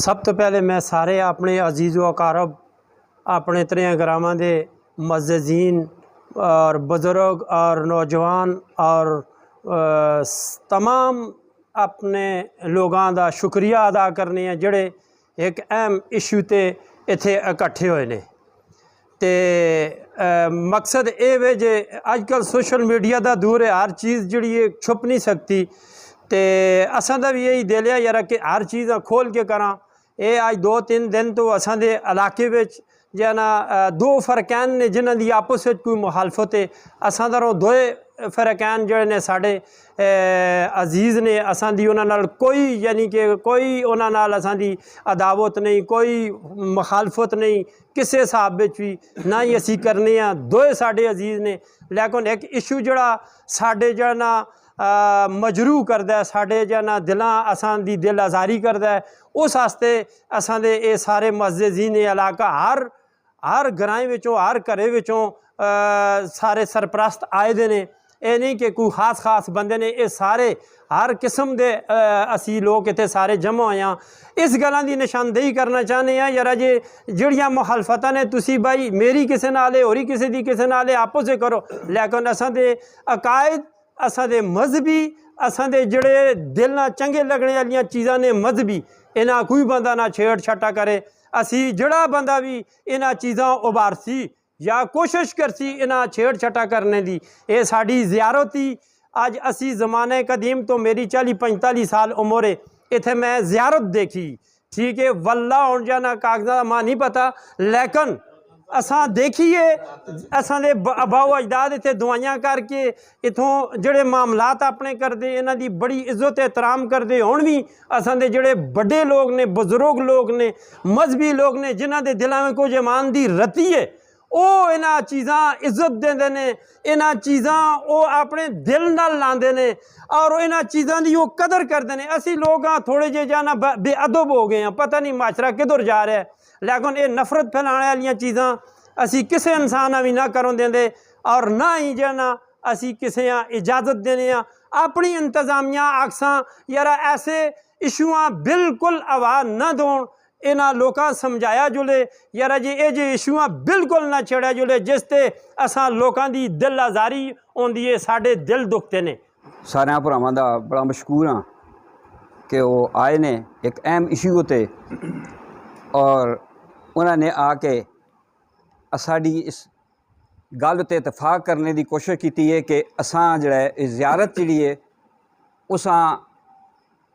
सब तो पहले मैं सारे अपने अजीज़ व अकारब अपने तरियां ग्रामां दे मस्जिदीन और बुज़ुर्ग और नौजवान और तमाम अपने लोगों का शुक्रिया अदा करने हैं जिहड़े एक अहम इशू ते इत्थे इकट्ठे होए ने। ते मकसद ये वे जे अजकल सोशल मीडिया का दौर है, हर चीज़ जिहड़ी है छुप नहीं सकती। तो असां दा भी यही दिल है यार कि हर चीज़ खोल के करा। ये अज 2-3 दिन तो असां दे इलाके विच जे ना दो फरकैन ने जिन्हां दी आपस में कोई मुखालफत है। असां दरों दोए फरकैन जिहड़े ने साडे अजीज़ ने, असां दी उन्हां नाल कोई यानी कि कोई उन्हां नाल असां दी अदावत नहीं, कोई मुखालफत नहीं किसी हिसाब विच भी ना ही असी करने आ। दोए साडे अजीज़ ने, लेकिन एक इशू जिहड़ा साडे जिहड़ा ना मजरू करदा है, साडे जिहड़ा ना दिलां असां दी दिल आज़ारी करदा है, उस वास्ते असां दे ये सारे मस्जिदीन इलाका हर ग्राएं विचों हर घरे विचों सारे सरप्रस्त आए दे ने। ये नहीं कि कोई खास बंदे ने, ये सारे हर किस्म के असी लोग इतने सारे जमा होए हैं। इस गल्लां दी निशानदेही करना चाहते हैं यार जे जिहड़ियां मुखालफतां ने तुसी भाई मेरी किसी नाल होरी किसी दी किसी नाल आपस में करो, लेकिन असां दे अकायद असां दे मजहबी असां दे जिहड़े दिल नाल चंगे लगने वाली चीज़ां ने मजहबी, इन्हां कोई बंदा ना छेड़ छट्टा करे। असी जिहड़ा बंदा भी इन्हां चीज़ां उभारसी या कोशिश करसी इन्हां छेड़ छट्टा करने की, ये साड़ी ज़ियारत ही अज असी ज़माने कदीम तो मेरी 40-45 साल उम्र है, इत्थे मैं ज़ियारत देखी। ठीक है, वल्ला हुण जाना कागज़ां दा मां नहीं पता, लेकिन असां देखिए असां दे अबाओ अजदाद इत्थे दुआइयां करके इत्थों जिहड़े मामलात अपने करदे, इन्हां दी बड़ी इज्जत एहतराम करदे। हुण भी असां दे जिहड़े बड़े लोग ने, बुजुर्ग लोग ने, मजहबी लोग ने, जिन्हां दे दिलां में कुछ ईमान दी रती है, वो इन्हां चीज़ां इज्जत देंदे ने, इन्हां चीज़ां वो अपने दिल नाल लांदे ने और इन्हां चीज़ां दी वो कदर करदे ने। असी लोग हाँ थोड़े जे जाना बेअदब हो गए हैं, पता नहीं माशरा किधर जा रहा है। लेकिन ये नफरत फैलाने वाली चीज़ां असी किसी इंसान भी ना करों देंदे और ना ही जाना असी किसी इजाज़त देने। अपनी इंतजामिया आखसां यार ऐसे इशूआं बिल्कुल आवाज़ ना दोन, इन्हां लोकां समझाया जुले यार जी ये जे इशूआं बिल्कुल ना छेड़ा जुले जिसते असां लोकां दी दिल आज़ारी होंदी है, साडे दिल दुखते ने। सारे भरावां दा बड़ा मशकूर हाँ कि वो आए ने एक अहम इशू ते और उन्होंने आके साड़ी इस गल ते इतफाक करने की कोशिश की है कि असां जिहड़ा ज़ियारत जिहड़ी है उसां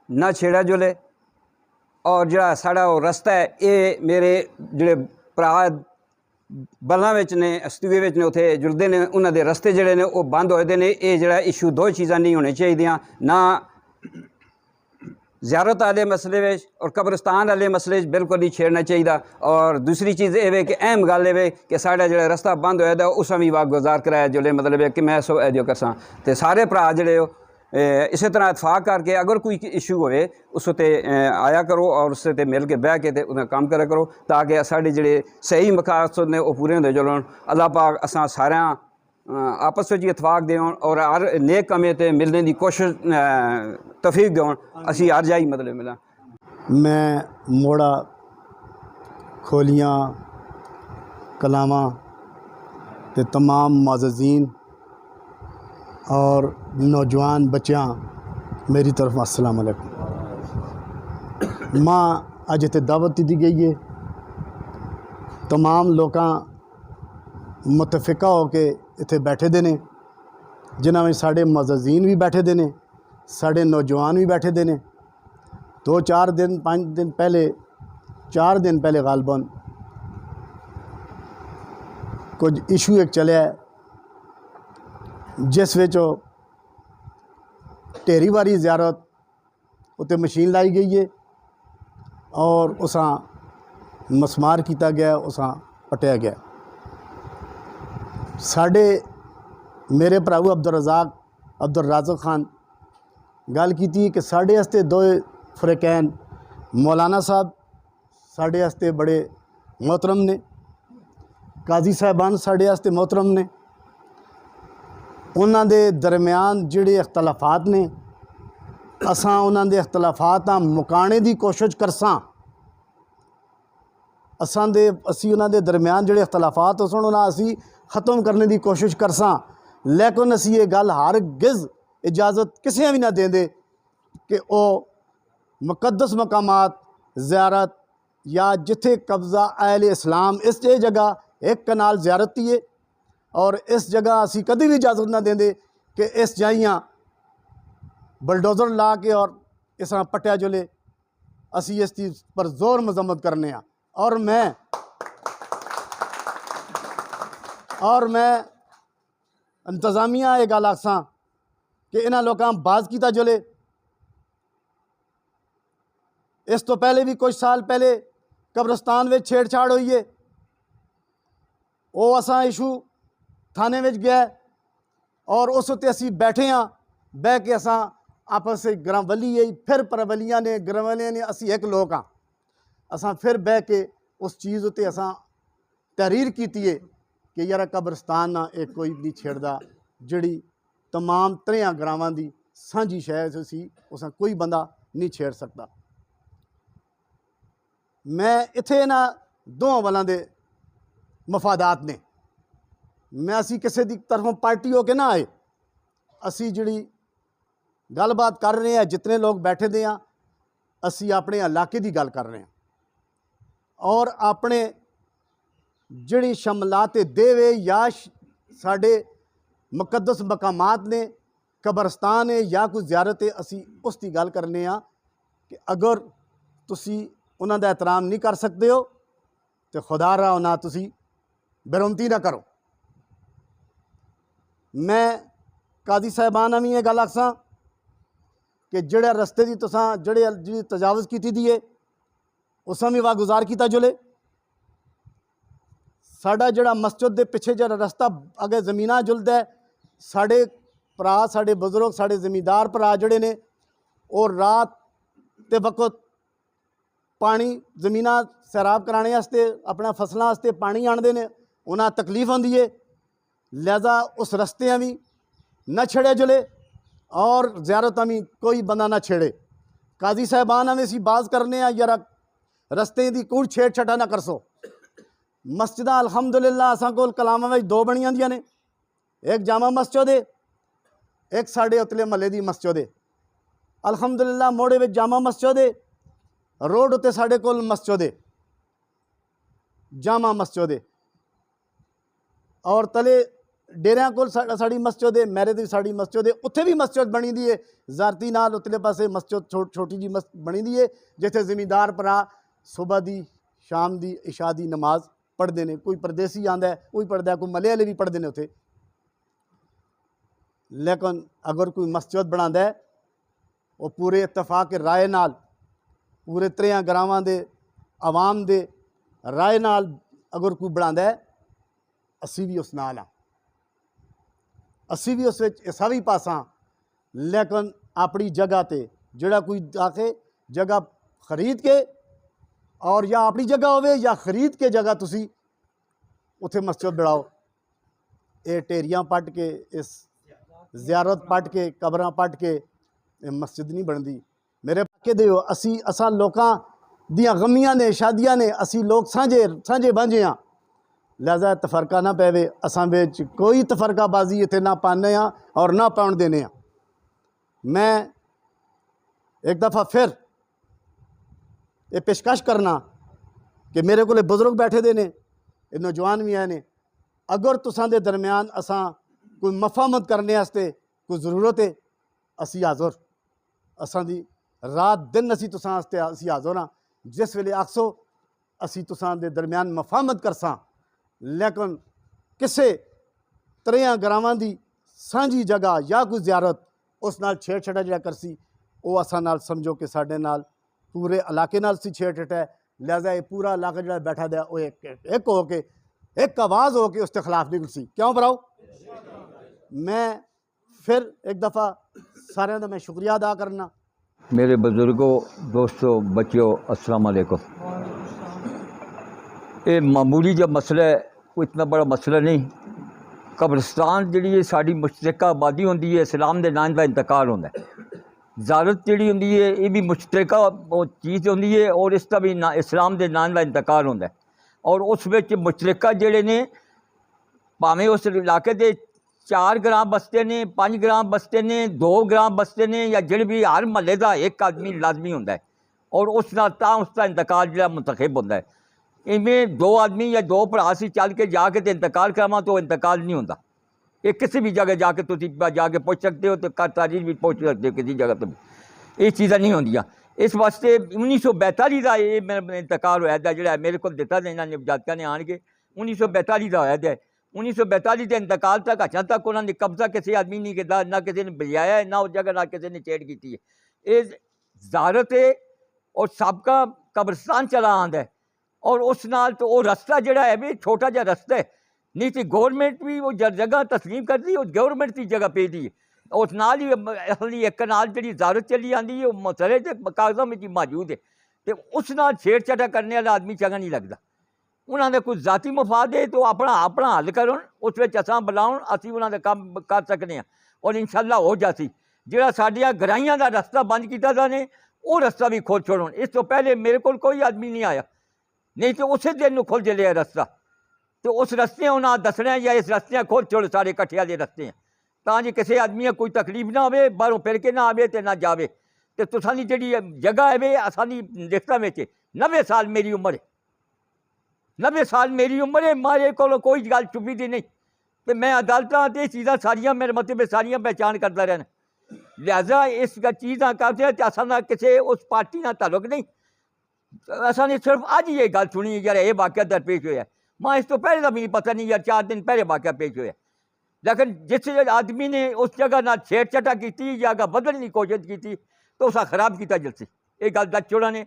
ना छेड़ा जुले और जिहड़ा साड़ा वो रस्ता है ये मेरे जिहड़े भरा बल्लां विच ने अस्तूए विच ने उत्थे जुड़दे ने, उन्हां दे रस्ते जिहड़े ने वो बंद होए दे ने। ये जिहड़ा इशू दो चीज़ां नहीं होनी चाहिए, ना ज़ियारत वाले मसले में और कब्रिस्तान वाले मसले बिल्कुल नहीं छेड़ना चाहिए। और दूसरी चीज़ ये कि अहम गल ये कि साढ़ा जो रस्ता बंद होया उस भी वाक गुजार कराया जुले, मतलब है कि मैं सो जो करसा तो सारे भरा जोड़े इस तरह इतफाक करके अगर कोई इशू होए उस ते आया करो और उस ते मिल के बह के ते उन्हें काम करा करो ताकि साढ़े जोड़े सही मकासद ने वो पूरे होंदे चलन। अल्लाह पाक असां सारियां आपस में इतफाक दें और हर नेक कमे ते मिलने की कोशिश तफीक दें, असी हर जाई मतलब मिला। मैं मोड़ा खोलियाँ कलामा ते तमाम माज़ीन और नौजवान बच्चियां मेरी तरफ अस्सलाम वालेकुम। मां अज इत्थे दावत दी गई है, तमाम लोग मुतफिका हो के इत्थे बैठे दे ने, जिन्हां में साढ़े माज़ीन भी बैठे दे ने, साढ़े नौजवान भी बैठे दे ने। 2-4 दिन 5 दिन पहले 4 दिन पहले गालबन कुछ इशू एक चलिया जिस विच ढेरी वारी ज़ियारत उत्ते मशीन लाई गई है और उसां मसमार किया गया, उसां पटिया गया। साढ़े मेरे भराऊ अब्दुल खान गल की कि साढ़े वास्ते दो फरकैन मौलाना साहब साढ़े वास्ते बड़े मोहतरम ने, काजी साहबान साढ़े वास्ते मोहतरम ने। उन्हां दे दरम्यान जिहड़े इख्तलाफात ने असां उन्हां दे इख्तलाफात मुकाने की कोशिश करसां ਅਸੀਂ ਉਹਨਾਂ ਦੇ ਦਰਮਿਆਨ ਜਿਹੜੇ ਇਖਤਲਾਫਾਤ ਹੋਣ ਉਹਨਾਂ ਅਸੀਂ ख़त्म करने की कोशिश करसां, लेकिन असी ये गल हरगिज़ इजाज़त किसी भी ना देंदे कि वो मुकद्दस मकामात ज़ियारत या जिथे कब्ज़ा अहले इस्लाम इस जगह एक कनाल ज़ियारती है और इस जगह असी कभी भी इजाज़त ना देंदे कि इस जाइयाँ बलडोज़र ला के और इस तरह पट्टिया जुले। असी इस चीज़ पर ज़ोर मजम्मत करने हैं और मैं इंतज़ामिया ये गल आखसां कि इन्हां लोकां बाज कीता जुले। इस तो पहले भी कुछ साल पहले कब्रस्तान में छेड़छाड़ हुई है, वो असां इशू थाने में गया और उस उत्ते असी बैठे हाँ, बह के असां आपस में ग्रांवली है फिर परवलियां ने ग्रांवलियां ने असी एक लोग हाँ, असां फिर बह के उस चीज़ उत्ते असां तहरीर कीती है कि यार कब्रस्तान ना एक कोई नहीं छेड़दा, जिहड़ी तमाम 3 ग्रावां दी सांझी शह सी उस कोई बंदा नहीं छेड़ सकता। मैं इत्थे इन्हां दोवां वालां दे मफादात ने, मैं असी किसी दी तरफों पार्टी हो के ना आए, असी जिहड़ी गलबात कर रहे हैं जितने लोग बैठे दे हैं असी अपने इलाके की गल कर रहे हैं और अपने जिहड़ी शमलात देवे या साढ़े मुकद्दस मकामात ने कब्रस्तान है या कोई ज़ियारत है असी उस दी गल करने आ कि अगर तुसी उन्हां दा एहतराम नहीं कर सकते हो तो खुदा रा ना तुसी बेरुमती ना करो। मैं काजी साहबान भी ये गल आखसां कि जिहड़े रस्ते की तुसां जिहड़ी तजावज़ कीती दी है उसां भी वागुजार कीता जुले। साडा जिहड़ा मस्जिद के पिछे जिहड़ा रस्ता अगे जमीना जुलदा है, साडे भरा साडे बजुर्ग साडे जमींदार भरा जिहड़े ने और रात के वक्त पानी जमीना सैराब कराने वास्ते अपना फसलों वास्ते पानी आनते हैं, उन्हें तकलीफ आती है, लिहाजा उस रस्ते भी न छेड़े जुले और ज़ियारत भी कोई बंदा ना छेड़े। काजी साहबान भी असी बाज करने यार रस्ते की कोई छेड़ छटा ना करसो। मस्जिदां अलहमदुलिल्लाह असां कोल कलामां में 2 बनियां दियां ने, एक जामा मस्जिद है एक साढ़े उतले महल्ले की मस्जिद है। अलहमदुलिल्लाह मोड़े में जामा मस्जिद है, रोड उत्ते साढ़े कोल मस्जिद है जामा मस्जिद है और तले डेरियां कोल साड़ी मस्जिद है, मैरे दी साड़ी मस्जिद है, उत्थे भी मस्जिद बनी दी है ज़ारती नाल उतले पासे मस्जिद छोटी जी बनी दी है जिथे ज़मींदार भरा सुबह दी शाम दी इशा दी नमाज पढ़ते हैं। कोई परदेसी आंदा है कोई पढ़ता है, कोई मले वाले भी पढ़ते हैं उत्थे। लेकिन अगर कोई मस्जिद बनाता है वो पूरे इत्तफाक राय नाल पूरे 3 ग्रावां दे आवाम दे राय नाल अगर कोई बनाता है असी भी उस नाल हाँ, असी भी उस हिस्सा भी पासा। लेकिन अपनी जगह ते जिहड़ा कोई आके जगह खरीद के और या अपनी जगह होवे या खरीद के जगह तुसी उत्थे मस्जिद बनाओ, ये ढेरियां पट के इस ज़ियारत पट के कब्रां पट के मस्जिद नहीं बनती। मेरे के दिओ असां लोकां दियां गमियां ने शादियां ने असी लोग सांझे बांझे हाँ, लिहाजा तफरका ना पैवे, असां विच कोई तफरकाबाजी इत्थे ना पाने और ना पाउण देने। मैं एक दफ़ा फिर ये पेशकश करना कि मेरे को बुजुर्ग बैठे दे ने, नौजवान भी आए ने, अगर तुसां दे दरम्यान असां कोई मफाहमत करने वास्ते कोई ज़रूरत है असी हाज़र, असां दी रात दिन असी तुसां वास्ते असी हाज़र हाँ। जिस वेले आखसो असी तुसां दे दरम्यान मफाहमत करसां, लेकिन किसे 3 ग्रावां दी सांझी जगह या कोई ज़ियारत उस नाल छेड़छाड़ा जिहड़ा करसी वो असां नाल समझो कि साडे नाल पूरे इलाके नाल सी छेड़ है। लिहाजा ये पूरा इलाका जो बैठा दिया वो एक हो के एक आवाज़ हो के उसके खिलाफ निकल सी। क्यों भराओ? मैं फिर एक दफ़ा सारे का मैं शुक्रिया अदा करना। मेरे बुजुर्गों, दोस्तों, बच्चों, अस्सलाम वालेकुम। ये मामूली जो मसला है कोई इतना बड़ा मसला नहीं। कब्रिस्तान जी साड़ी मुश्तरका आबादी होंगी है, इस्लाम के नाम का इंतकाल होता है। ज़ारत जी होंगी है ये भी मुश्तरका चीज़ होंगी है और इसका भी इस्लाम के नाम का इंतकाल होता है। और उस विच मुशतरका जिहड़े ने भावें उस इलाके के 4 ग्राम बसते ने, 5 ग्राम बसते ने, 2 ग्राम बसते ने, या जिहड़े भी हर महल्ले का एक आदमी लाजमी होंदा है और उस नाल तां उसका इंतकाल जिहड़ा मुंतखब होंदा है। इवें 2 आदमी या 2 भरा सी चल के जाके तो इंतकाल करावां तो इंतकाल नहीं होंदा। ये किसी भी जगह जाके तुसीं जाके पुछ सकते हो, तो तारीख भी पुछ सकते हो किसी जगह तो, ये चीज़ां नहीं होंदियां। इस वास्ते 1942 का ये मेरा इंतकाल होया दा, जिहड़ा मेरे को दिता इन्हां ने जातियां ने आण के 1942 का होया दा। 1942 के इंतकाल तक अजा तक उन्होंने कब्जा किसी आदमी नहीं किया, ना किसी ने बजाया, ना उस जगह ना किसी ने छेड़ की है। ये ज़ारत है और सबका कब्रस्तान चला आंदा है और उस नाल तो वो रस्ता जिहड़ा है भी छोटा जिहा रस्ता है, नहीं तो गौरमेंट भी वो जगह तस्लीम करती है, गौरमेंट की जगह पे दी है। उस नाल ही असली एक नाल जी ज़ारत चली आती है, वो मसले के कागज़ों में मौजूद है, तो उस नाल छेड़छाड़ा करने वाला आदमी चंगा नहीं लगता। उन्होंने कुछ जाती मफाद है तो अपना अपना हल कर, उस असां बुलाउण, असीं उन्होंने काम कर सकते हैं और इंशाअल्लाह हो जासी। जिहड़ा साडियां गराइयां का रस्ता बंद किया था ने, वो रस्ता भी खोल छोड़न। इस तो पहले मेरे को कोई आदमी नहीं आया, नहीं तो उस दिन खोल चलिया रस्ता, तो उस रस्ते उन्हें दसना या इस रस्ते खोल छोड़ सारे कट्ठे वाले रस्ते हैं, तां जे किसी आदमी कोई तकलीफ ना आवे, बाहरों फिर के ना आवे तो ना जावे। तो तुसानी जी जगह है वे असानी लिखता में 90 साल मेरी उम्र है, 90 साल मेरी उम्र है, मारे को कोई गल छुपी दी नहीं, तो मैं अदालतां ते चीज़ां सारियां मेरे मतलब सारियां पहचान करता रहना। लिहाजा इस चीज़ां करते हैं तो असा किसी उस पार्टी का ताल्लुक नहीं, असा ने सिर्फ अज ये गल सुनी यार ये वाक़या दरपेश होया। मां इस तो पहले का भी पता नहीं यार, 4 दिन पहले वाक़या पेश होया, लेकिन जिस आदमी ने उस जगह ना छेड़छाड़ा की या अगर बदलने की कोशिश की तो उसका खराब किया जलसी। ये गल दस चोड़ा ने,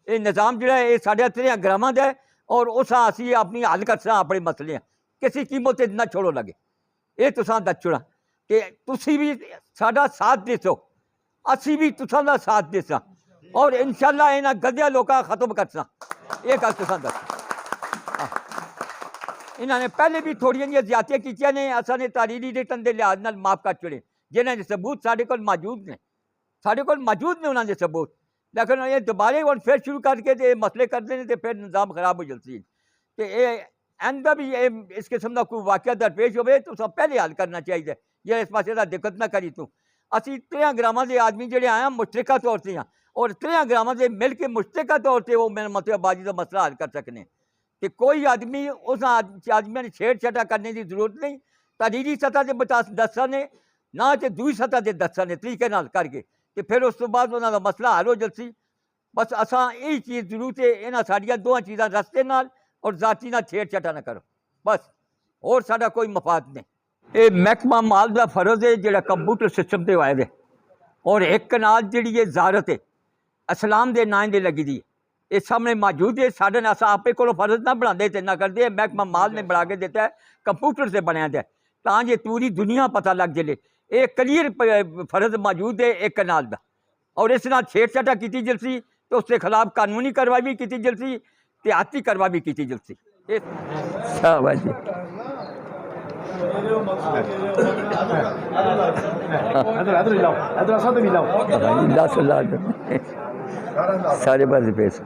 ये निज़ाम जो है ये साढ़े 13 ग्रामां का है और उस असी अपनी हल कर सा अपने मसले किसी कीमत ना छोड़ो लगे। ये तुसां दस चोड़ा कि तुसी भी साडा साथ देसो, असी भी तुसां दा साथ देसां और इंशाअल्लाह इन्हां गंदियां लोकां खत्म करसां। ये गल तुसां दस। इन्होंने पहले भी थोड़ियां जी ज्यादतियां कीतियां ने, असां ने तारीरी रिटन के लिहाज नाल माफ़ कर छोड़े, जिन्हां दे सबूत साडे कोल मौजूद ने, साडे कोल मौजूद ने उन्हां दे सबूत। लेकिन ये दोबारे हम फिर शुरू करके तो मसले करते हैं तो फिर निज़ाम खराब हो जाती है। तो ये आंदा भी ये इस किस्म का कोई वाक़या दरपेश हो तो सब पहले हल करना चाहिए, ये इस पासे का दिक्कत ना करी तू। असी 13 ग्रामां के आदमी जोड़े आए मुश्तरका तौर पर हाँ और 13 ग्रामां से मिल के मुश्तरका तौर पर वो मेरा मतलब बाजी का मसला हल कर सकने कि कोई आदमी उस आदमियों ने छेड़छाड़ा करने की जरूरत नहीं। तहरीरी सतह से बता दसा ने ना तो दूसरी सतह से दसा ने तरीके नाल करके तो फिर उस तो बाद उन्होंने मसला हल हो जलसी। बस असा यही चीज़ जरूरत है, इन्हां साडियां दोवां चीज़ां रस्ते नाल और जाति नाल छेड़छाड़ा ना करो बस, और साडा कोई मफाद नहीं। ये महकमा माल का फर्ज है जिहड़ा कंप्यूटर सिस्टम से आए दे और एक कनाल जिहड़ी ज़ारत है इस्लाम के नाम से लगी दी है, ये सामने मौजूद है। साढ़े अस आपे को फर्ज ना बनाते तो ना करते, महकमा माल ने बना के दिता है, कंप्यूटर से बनया है तां जे पूरी दुनिया पता लग जाए। ये क्लीयर फर्ज मौजूद है एक कनाल का और इस नाल छेड़छाड़ा की जलसी तो उसके खिलाफ कानूनी कार्रवाई भी की जलसी, तिहाती कार्रवाई भी की जलसी। सारे बस